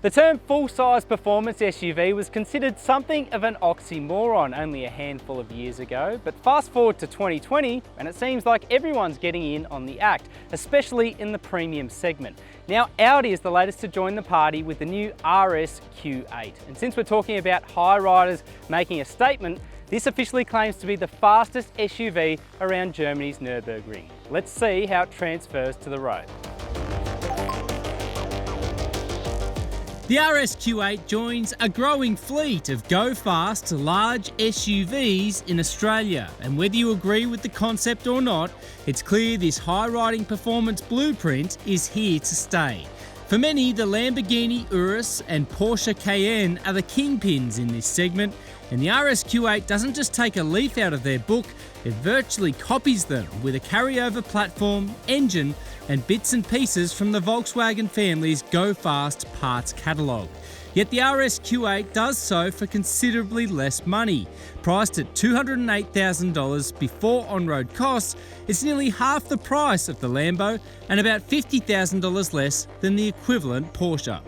The term full-size performance SUV was considered something of an oxymoron only a handful of years ago, but fast forward to 2020 and it seems like everyone's getting in on the act, especially in the premium segment. Now Audi is the latest to join the party with the new RS Q8, and since we're talking about high riders making a statement, this officially claims to be the fastest SUV around Germany's Nürburgring. Let's see how it transfers to the road. The RS Q8 joins a growing fleet of go-fast, large SUVs in Australia, and whether you agree with the concept or not, it's clear this high-riding performance blueprint is here to stay. For many, the Lamborghini Urus and Porsche Cayenne are the kingpins in this segment, and the RS Q8 doesn't just take a leaf out of their book, it virtually copies them with a carryover platform, engine, and bits and pieces from the Volkswagen family's go-fast parts catalogue. Yet the RS Q8 does so for considerably less money. Priced at $208,000 before on-road costs, it's nearly half the price of the Lambo and about $50,000 less than the equivalent Porsche.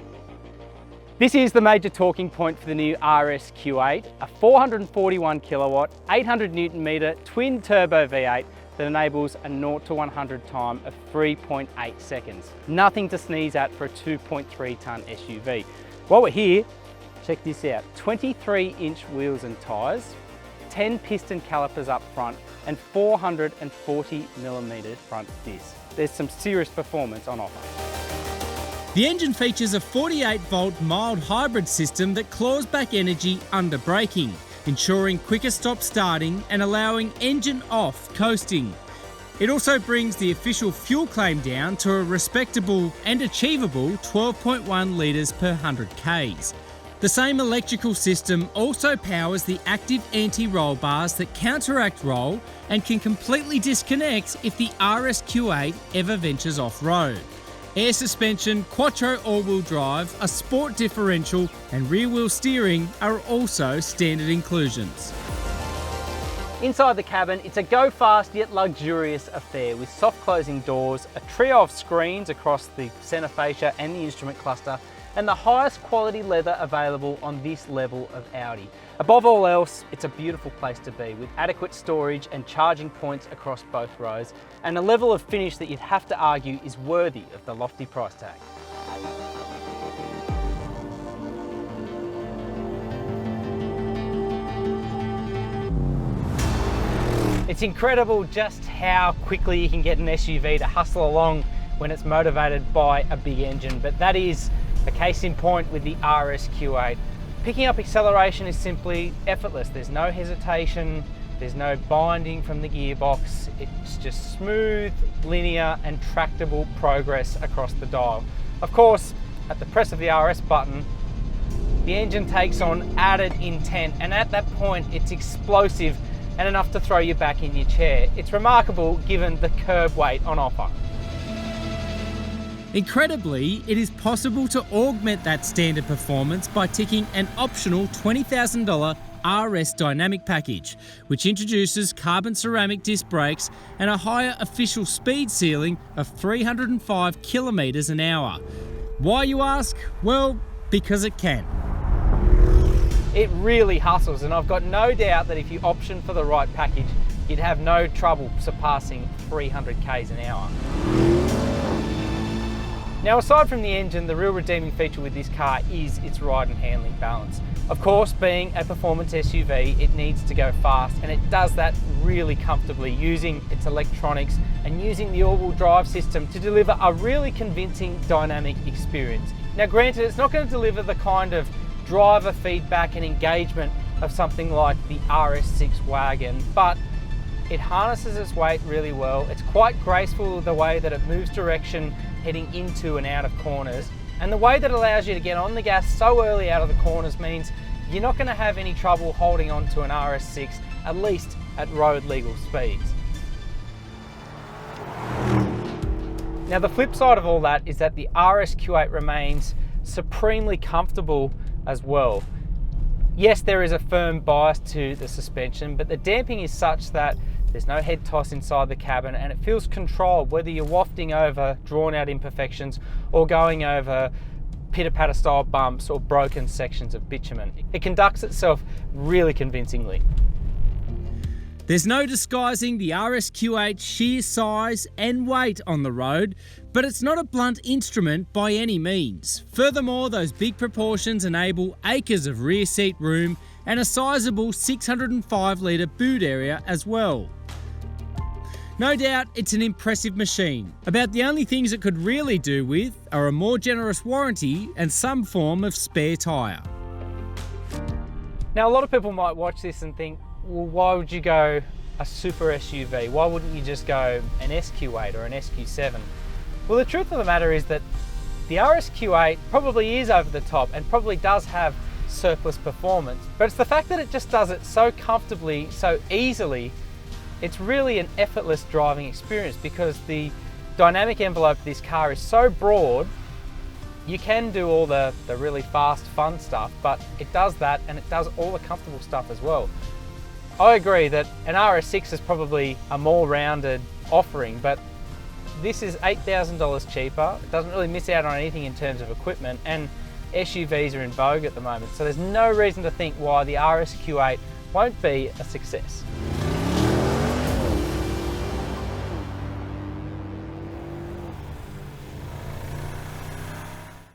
This is the major talking point for the new RS Q8, a 441 kilowatt, 800 Newton metre twin turbo V8 that enables a 0 to 100 time of 3.8 seconds. Nothing to sneeze at for a 2.3 tonne SUV. While we're here, check this out. 23-inch wheels and tyres, 10 piston calipers up front, and 440mm front disc. There's some serious performance on offer. The engine features a 48-volt mild hybrid system that claws back energy under braking, ensuring quicker stop starting and allowing engine off coasting. It also brings the official fuel claim down to a respectable and achievable 12.1 litres per 100 Ks. The same electrical system also powers the active anti-roll bars that counteract roll and can completely disconnect if the RS Q8 ever ventures off-road. Air suspension, quattro all-wheel drive, a sport differential and rear-wheel steering are also standard inclusions. Inside the cabin, it's a go-fast yet luxurious affair with soft closing doors, a trio of screens across the centre fascia and the instrument cluster, and the highest quality leather available on this level of Audi. Above all else, it's a beautiful place to be with adequate storage and charging points across both rows, and a level of finish that you'd have to argue is worthy of the lofty price tag. It's incredible just how quickly you can get an SUV to hustle along when it's motivated by a big engine, but that is a case in point with the RS Q8. Picking up acceleration is simply effortless. There's no hesitation, there's no binding from the gearbox. It's just smooth, linear and tractable progress across the dial. Of course, at the press of the RS button, the engine takes on added intent, and at that point it's explosive and enough to throw you back in your chair. It's remarkable given the curb weight on offer. Incredibly, it is possible to augment that standard performance by ticking an optional $20,000 RS Dynamic package, which introduces carbon ceramic disc brakes and a higher official speed ceiling of 305 kilometres an hour. Why, you ask? Well, because it can. It really hustles, and I've got no doubt that if you option for the right package, you'd have no trouble surpassing 300 Ks an hour. Now, aside from the engine, the real redeeming feature with this car is its ride and handling balance. Of course, being a performance SUV, it needs to go fast, and it does that really comfortably using its electronics and using the all-wheel drive system to deliver a really convincing dynamic experience. Now, granted, it's not going to deliver the kind of driver feedback and engagement of something like the RS6 wagon, but it harnesses its weight really well. It's quite graceful the way that it moves direction heading into and out of corners, and the way that it allows you to get on the gas so early out of the corners means you're not going to have any trouble holding on to an RS6, at least at road legal speeds. Now, the flip side of all that is that the RS Q8 remains supremely comfortable as well. Yes, there is a firm bias to the suspension, but the damping is such that there's no head toss inside the cabin and it feels controlled, whether you're wafting over drawn out imperfections or going over pitter-patter style bumps or broken sections of bitumen. It conducts itself really convincingly. There's no disguising the RS Q8's sheer size and weight on the road, but it's not a blunt instrument by any means. Furthermore, those big proportions enable acres of rear seat room and a sizable 605 litre boot area as well. No doubt it's an impressive machine. About the only things it could really do with are a more generous warranty and some form of spare tyre. Now, a lot of people might watch this and think, well, why would you go a super SUV? Why wouldn't you just go an SQ8 or an SQ7? Well, the truth of the matter is that the RS Q8 probably is over the top and probably does have surplus performance, but it's the fact that it just does it so comfortably, so easily. It's really an effortless driving experience because the dynamic envelope of this car is so broad. You can do all the really fast, fun stuff, but it does that and it does all the comfortable stuff as well. I agree that an RS6 is probably a more rounded offering, but this is $8,000 cheaper. It doesn't really miss out on anything in terms of equipment, and SUVs are in vogue at the moment, so there's no reason to think why the RS Q8 won't be a success.